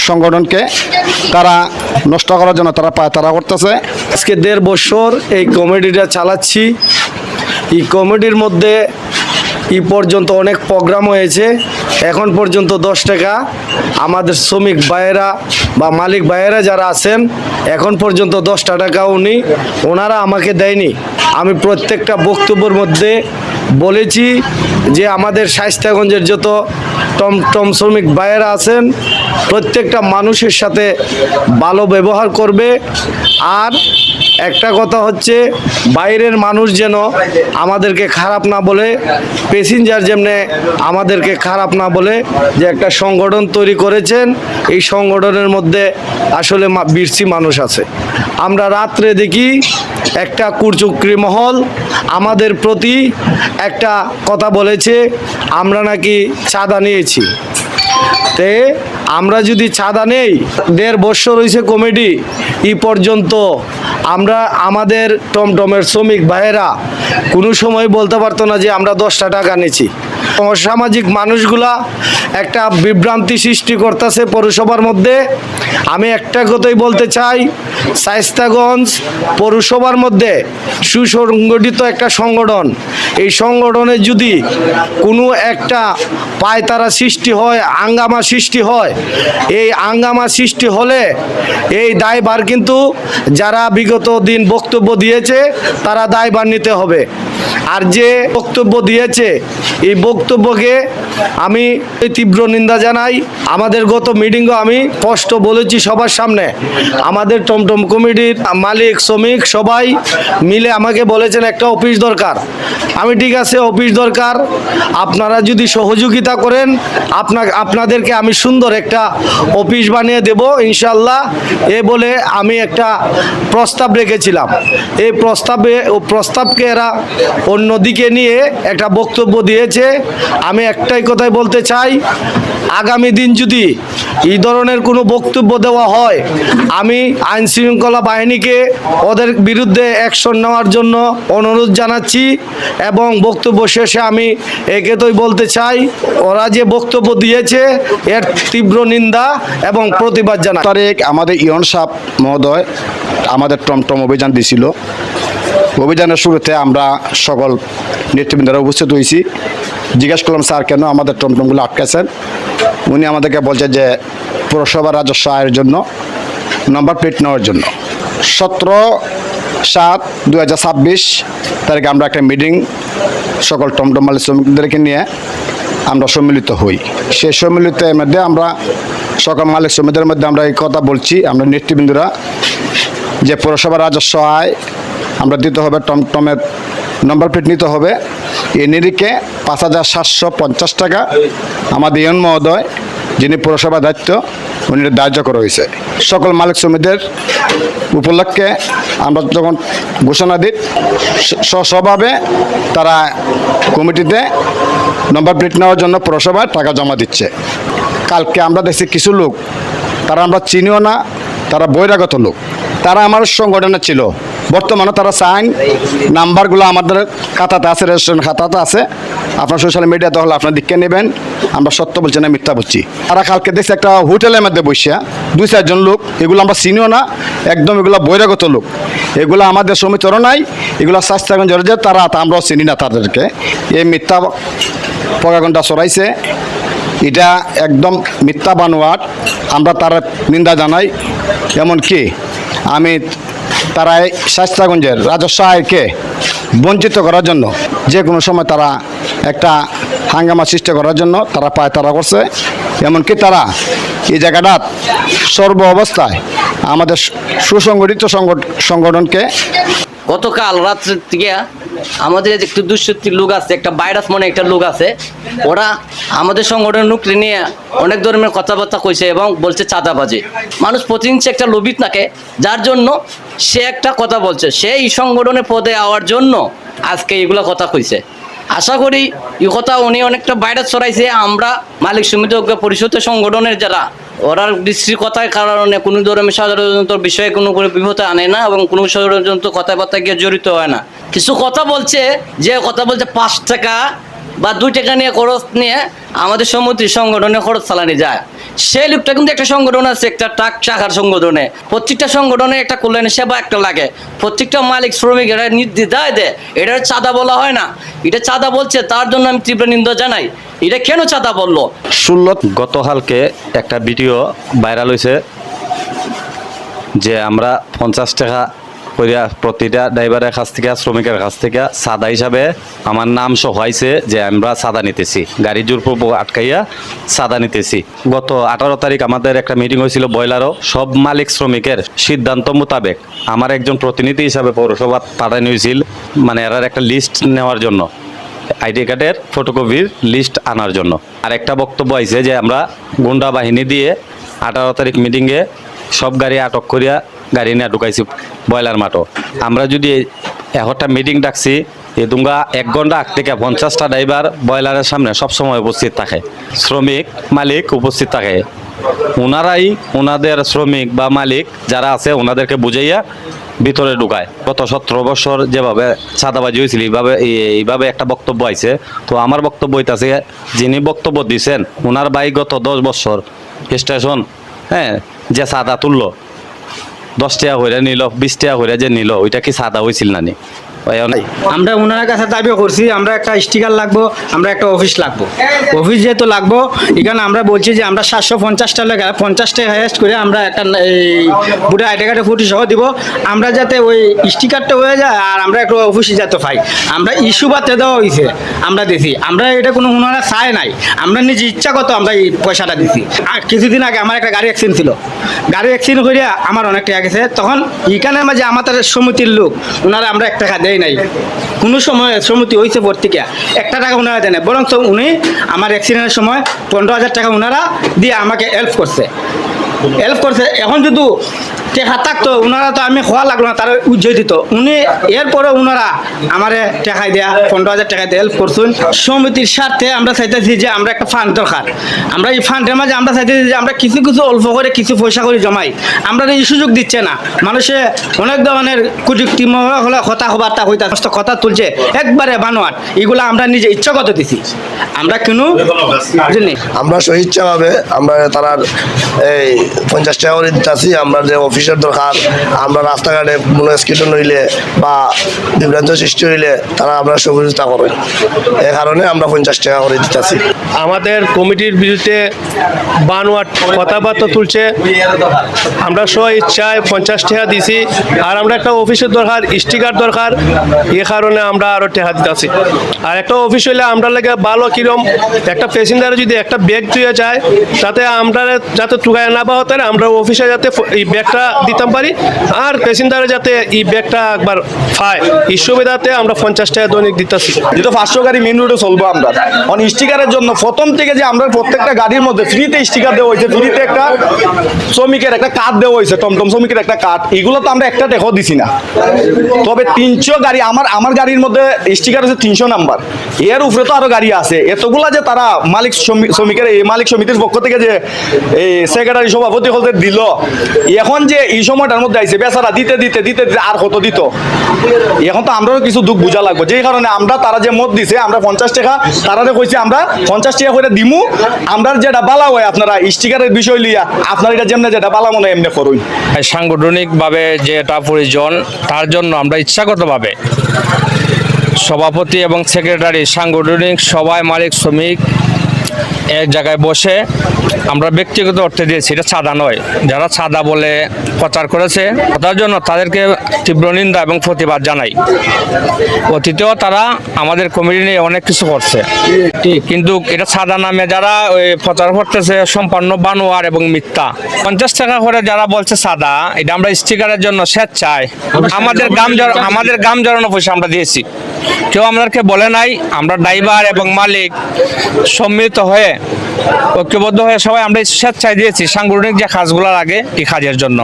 সংগঠনকে তারা নষ্ট করার জন্য তারা করতেছে। আজকে 1.5 বছর এই কমিটিটা চালাচ্ছি। এই কমিটির মধ্যে এই পর্যন্ত অনেক প্রোগ্রাম হয়েছে। এখন পর্যন্ত 10 টাকা আমাদের শ্রমিক ভাইয়েরা বা মালিক ভাইয়েরা যারা আছেন এখন পর্যন্ত 10 টাকা ওনারা আমাকে দেয়নি। আমি প্রত্যেকটা বক্তব্যের মধ্যে বলেছি যে আমাদের শায়েস্তাগঞ্জের যত টমটম শ্রমিক ভাইয়েরা আছেন প্রত্যেকটা মানুষের সাথে ভালো ব্যবহার করবে। আর একটা কথা হচ্ছে বাইরের মানুষ যেন আমাদেরকে খারাপ না বলে, প্যাসেঞ্জার যেমনে আমাদেরকে খারাপ না বলে। যে একটা সংগঠন তৈরি করেছেন, এই সংগঠনের মধ্যে আসলে বিরসি মানুষ আছে। আমরা রাত্রে দেখি একটা কুচক্রী মহল আমাদের প্রতি একটা কথা বলেছে, আমরা নাকি চাঁদা নিয়েছি। তে আমরা যদি চাঁদা নেই, 1.5 বছর হয়েছে কমিটি, এই পর্যন্ত আমরা আমাদের টমটমের শ্রমিক ভাইয়েরা কোনো সময় বলতে পারতো না যে আমরা 10 টাকা নিয়েছি। অসামাজিক মানুষগুলা একটা বিভ্রান্তি সৃষ্টি করতেছে পৌরসভার মধ্যে। আমি একটা কথাই বলতে চাই, শায়েস্তাগঞ্জ পৌরসভার মধ্যে সুসংগঠিত একটা সংগঠন, এই সংগঠনে যদি কোনো একটা পায়তারা সৃষ্টি হয়, আঙ্গামা সৃষ্টি হয়, এই আঙ্গামা সৃষ্টি হলে এই দায়ভার কিন্তু যারা বিগত দিন বক্তব্য দিয়েছে তারা দায়ভার নিতে হবে। আর যে বক্তব্য দিয়েছে এই বক্তব্যকে আমি তীব্র নিন্দা জানাই। আমাদের গত মিটিংও আমি স্পষ্ট বলেছি সবার সামনে, আমাদের টমটম কমিটির মালিক শ্রমিক সবাই মিলে আমাকে বলেছেন একটা অফিস দরকার। আমি ঠিক আছে, অফিস দরকার, আপনারা যদি সহযোগিতা করেন আপনাদেরকে আমি সুন্দর একটা অফিস বানিয়ে দেব ইনশাল্লাহ। এ বলে আমি একটা প্রস্তাব রেখেছিলাম। এই প্রস্তাবকে এরা অন্যদিকে নিয়ে একটা বক্তব্য দিয়েছে। আমি একটাই কথাই বলতে চাই, আগামী দিন যদি এই ধরনের কোনো বক্তব্য দেওয়া হয়, আমি আইন শৃঙ্খলা বাহিনীকে ওদের বিরুদ্ধে অ্যাকশন নেওয়ার জন্য অনুরোধ জানাচ্ছি। এবং বক্তব্য শেষে আমি একথাই বলতে চাই, ওরা যে বক্তব্য দিয়েছে এর তীব্র নিন্দা এবং প্রতিবাদ জানাই। তারিখ আমাদের ইয়ন সাহেব মহোদয় আমাদের টমটম অভিযান দিয়েছিল। অভিযানের শুরুতে আমরা সকল নেতৃবৃন্দরা উপস্থিত হয়েছি। জিজ্ঞেস করলাম, স্যার কেন আমাদের টমটমগুলো আটকেছেন? উনি আমাদেরকে বলছে যে পৌরসভার রাজস্ব আয়ের জন্য, নম্বর প্লেট নেওয়ার জন্য। 17/7/2026 তারিখে আমরা একটা মিটিং সকল টমটম মালিক শ্রমিকদেরকে নিয়ে আমরা সম্মিলিত হই। সেই সম্মিলিতের মধ্যে আমরা সকল মালিক শ্রমিকদের মধ্যে আমরা এই কথা বলছি, আমরা নেতৃবৃন্দরা, যে পৌরসভার রাজস্ব আয় আমরা দিতে হবে, টমটমের নম্বর প্লেট নিতে হবে। এ নিরিখে 5,750 টাকা আমাদের ইয়ন মহোদয়, যিনি পৌরসভার দায়িত্ব, উনি ধার্য করা হয়েছে। সকল মালিক শ্রমিকদের উপলক্ষে আমরা যখন ঘোষণা দিই, স্বভাবে তারা কমিটিতে নম্বর প্লেট নেওয়ার জন্য পৌরসভায় টাকা জমা দিচ্ছে। কালকে আমরা দেখছি কিছু লোক, তারা আমরা চিনিও না, তারা বহিরাগত লোক, তারা আমার সংগঠনে ছিল। বর্তমানে তারা সাইন নাম্বারগুলো আমাদের খাতাতে আছে, রেজিস্ট্রেশন খাতাতে আছে। আপনার সোশ্যাল মিডিয়াতে হলে আপনার দিককে নেবেন, আমরা সত্য বলছি না মিথ্যা বলছি। তারা কালকে দেখছি একটা হোটেলের মধ্যে বসিয়া 2-4 জন লোক, এগুলো আমরা চিনিও না, একদম এগুলো বহিরাগত লোক, এগুলো আমাদের শ্রমিকরা নাই, এগুলো শায়েস্তাগঞ্জের যে তারা, আমরাও চিনি না তাদেরকে। এই মিথ্যা প্রজ্ঞাপনটা ছড়াইছে, এটা একদম মিথ্যা বানোয়াট। আমরা তার নিন্দা জানাই। এমনকি আমি তারা শায়েস্তাগঞ্জের রাজস্ব আয়কে বঞ্চিত করার জন্য যে কোনো সময় তারা একটা হাঙ্গামা সৃষ্টি করার জন্য তারা করছে। এমনকি তারা এই জায়গাটা সর্ব অবস্থায় আমাদের সুসংগঠিত সংগঠনকে গতকাল রাত্রে থেকে আমাদের একটু দুঃশক্তির লোক আছে, একটা ভাইরাস মনে একটা লোক আছে, ওরা আমাদের সংগঠনের লোক নিয়ে অনেক ধরনের কথাবার্তা কইছে এবং বলছে চাঁদাবাজি। মানুষ প্রতিদিন একটা লোভিত থাকে, যার জন্য সে একটা কথা বলছে, সে এই সংগঠনের পদে আওয়ার জন্য আজকে এগুলো কথা কইছে। আশা করি এই কথা উনি অনেকটা ভাইরাস ছড়াইছে। আমরা মালিক সমিতি পরিষদের সংগঠনের যারা, ওরা দৃষ্টির কথার কারণে কোনো ধরনের ষড়যন্ত্র বিষয়ে কোনো বিপদে আনে না এবং কোনো ষড়যন্ত্র কথাবার্তা গিয়ে জড়িত হয় না। কিছু কথা বলছে, যে কথা বলছে 5 টাকা বা 2 টাকা নিয়ে খরচ নিয়ে আমাদের সমিতির সংগঠনে খরচ চালানো যায়। সেই লোকটা কিন্তু একটা সংগঠন আছে, একটা ট্রাক শাখার সংগঠনে, প্রত্যেকটা সংগঠনে একটা কল্যাণ সেবা একটা লাগে, প্রত্যেকটা মালিক শ্রমিক এটা নির্দ্বিধায় দেয়, এটা চাঁদা বলা হয় না। এটা চাঁদা বলছে, তার জন্য আমি তীব্র নিন্দা জানাই। এটা কেন চাঁদা বললো? গতকালকে একটা ভিডিও ভাইরাল হয়েছে যে আমরা 50 টাকা করিয়া প্রতিটা ড্রাইভারের কাছ থেকে, শ্রমিকের কাছ থেকে সাদা হিসাবে আমার নাম সহ হয়েছে যে আমরা সাদা নিতেছি, গাড়ি জোর আটকাইয়া সাদা নিতেছি। গত 18 তারিখ আমাদের একটা মিটিং হয়েছিল বয়লারও, সব মালিক শ্রমিকের সিদ্ধান্ত মোতাবেক আমার একজন প্রতিনিধি হিসাবে পৌরসভা পাঠানো হয়েছিল, মানে এরার একটা লিস্ট নেওয়ার জন্য, আইডি কার্ডের ফটোকপির লিস্ট আনার জন্য। আর একটা বক্তব্য আছে যে আমরা গুন্ডা বাহিনী দিয়ে 18 তারিখ মিটিংয়ে সব গাড়ি আটক করিয়া গাড়ি নিয়ে ঢুকাইছি বয়লার মাঠও। আমরা যদি একটা মিটিং ডাকছি, এ তোমরা 1 ঘন্টা আগ থেকে 50টা ড্রাইভার বয়লারের সামনে সবসময় উপস্থিত থাকে, শ্রমিক মালিক উপস্থিত থাকে। ওনারাই ওনাদের শ্রমিক বা মালিক যারা আছে ওনাদেরকে বুঝাইয়া ভিতরে ঢুকায়। গত 17 বছর যেভাবে চাঁদাবাজি হয়েছিল এইভাবে একটা বক্তব্য আছে। তো আমার বক্তব্য হইতাছে, যিনি বক্তব্য দিচ্ছেন ওনার ভাই গত 10 বছর স্টেশন যে চাঁদা তুললো, 10 টাকা করে নিল, 20 টাকা করে যে নিল, ওইটা কি চাঁদা হয়েছিল না নি? আমরা ওনার কাছে দাবি করছি, আমরা একটা স্টিকার লাগবো, আমরা একটা অফিস লাগবো। অফিস যেহেতু লাগবো, এখানে আমরা বলছি যে আমরা 750 টাকা 50 টাকা হাইয়েস্ট করে আমরা একটা এই বুড়া আইডি কার্ডে ফুটি সহ দিব, আমরা যাতে ওই স্টিকারটা হয়ে যায় আর আমরা একটা অফিসে যাতে পাই। আমরা ইস্যু বাতে দেওয়া হয়েছে, আমরা দিছি, আমরা এটা কোনো ওনারা চায় নাই, আমরা নিজে ইচ্ছাগত আমরা এই পয়সাটা দিছি। আর কিছুদিন আগে আমার একটা গাড়ি অ্যাক্সিডেন্ট ছিল, গাড়ি অ্যাক্সিডেন্ট করিয়া আমার অনেক টাকা গেছে। তখন এখানে মাঝে আমাদের সমিতির লোক ওনারা আমরা 1 টাকা দেয় নাই, কোনো সময় সমিতি হয়েছে ভর্তিকা 1 টাকা ওনারা দেয় না, বরং উনি আমার অ্যাক্সিডেন্টের সময় 15,000 টাকা ওনারা দিয়ে আমাকে হেল্প করছে। এখন যদি টেকা থাকতো ওনারা তো আমি খোয়া লাগলো না, তারা উজ্জ্বল দিত। উনি এরপরে ওনারা আমার টাকায় দেয়া 15,000 টাকা দিয়ে হেল্প করছেন। সমিতির স্বার্থে আমরা চাইতেছি যে আমরা একটা ফান্ড দরকার, আমরা এই ফান্ডের মাঝে আমরা চাইতেছি যে আমরা কিছু অল্প করে কিছু পয়সা করে জমাই। আমরা এই সুযোগ দিচ্ছে না, মানুষে অনেক ধরনের কুযুক্তি হলে কথাবার্তা হইতে কথা তুলছে, একবারে বানোয়াট, এগুলো আমরা নিজে ইচ্ছাগত দিছি। আমরা কোনো আমরা স্বইচ্ছাভাবে আমরা তারার এই 50 টাকা করে দিতেছি। আমরা যে অফিসের দরকার, আমরা রাস্তাঘাটে কোনো স্কিটন হইলে বা বিভ্রান্ত সৃষ্টি হইলে তারা আমরা সহযোগিতা করে, এ কারণে আমরা 50 টাকা করে দিতেছি। আমাদের কমিটির বিরুদ্ধে বানোয়াট কথাবার্তা তুলছে, আমরা স্ব ইচ্ছায় 50 টাকা দিছি, আর আমরা একটা অফিসের দরকার, স্টিকার দরকার, এ কারণে আমরা আরও টাকা দিতেছি। আর একটা অফিস হইলে আমরা লাগে ভালো কিরম, একটা প্যাসেঞ্জার যদি একটা ব্যাগ ধুয়ে যায় তাতে আমরা যাতে টুকায় না পাওয়া তাহলে আমরা অফিসে যাতে এই ব্যাগটা দিতাম পারি, আর প্যাসেঞ্জারে যাতে এই ব্যাগটা একবার পায়, এই সুবিধাতে আমরা 50 টাকা দৈনিক দিতেছি। যেহেতু 500 গাড়ি মেন রোডে চলবো আমরা, স্টিকারের জন্য প্রথম থেকে যে আমরা প্রত্যেকটা গাড়ির মধ্যে ফ্রিতে স্টিকার দেওয়া হয়েছে, ফ্রিতে একটা শ্রমিকের একটা কার্ড দেওয়া হয়েছে, টমটম শ্রমিকের একটা কার্ড, এগুলো তো আমরা একটা টাকাও দিছি না। তবে 300 গাড়ি আমার গাড়ির মধ্যে স্টিকার হচ্ছে 300 নাম্বার, এর উপরে তো আরো গাড়ি আছে, এতগুলা যে তারা মালিক শ্রমিকের এই মালিক সমিতির পক্ষ থেকে যে এই সেক্রেটারি সভাপতি হতে দিল, এখন যে এই সময়টার মধ্যে আইছে বেচারা দিতে দিতে দিতে দিতে আর কত দিত, এখন তো আমরাও কিছু দুঃখ বুঝা লাগবে। যেই কারণে আমরা তারা যে মত দিছে আমরা 50 টাকা তারা কইছে আমরা 50 টাকা করে দিমু, আমরা যেটা বালা হয় আপনারা স্টিকারের বিষয় লিয়া আপনারা এটা যেমন যেটা বালা মনে এমনি করুন। সাংগঠনিকভাবে যেটা প্রয়োজন তার জন্য আমরা ইচ্ছাগতভাবে সভাপতি এবং সেক্রেটারি সাংগঠনিক সবাই মালিক শ্রমিক এক জায়গায় বসে আমরা ব্যক্তিগত অর্থে দিয়েছি, এটা চাঁদা নয়। যারা চাঁদা বলে প্রচার করেছে তার জন্য তাদেরকে তীব্র নিন্দা এবং প্রতিবাদ জানাই। অতীতেও তারা আমাদের কমিটি নিয়ে অনেক কিছু করছে, কিন্তু এটা চাঁদা নামে যারা ওই প্রচার করতেছে সম্পূর্ণ বানোয়ার এবং মিথ্যা। 50 টাকা করে যারা বলছে চাঁদা, এটা আমরা স্টিকারের জন্য স্বেচ্ছায় আমাদের গাম জড়ানো পয়সা আমরা দিয়েছি, কেউ আমাদেরকে বলে নাই। আমরা ড্রাইভার এবং মালিক সম্মিলিত হয়ে ঐক্যবদ্ধ হয়ে সবাই আমরা স্বেচ্ছায় দিয়েছি সাংগঠনিক যে কাজগুলোর আগে এই কাজের জন্য।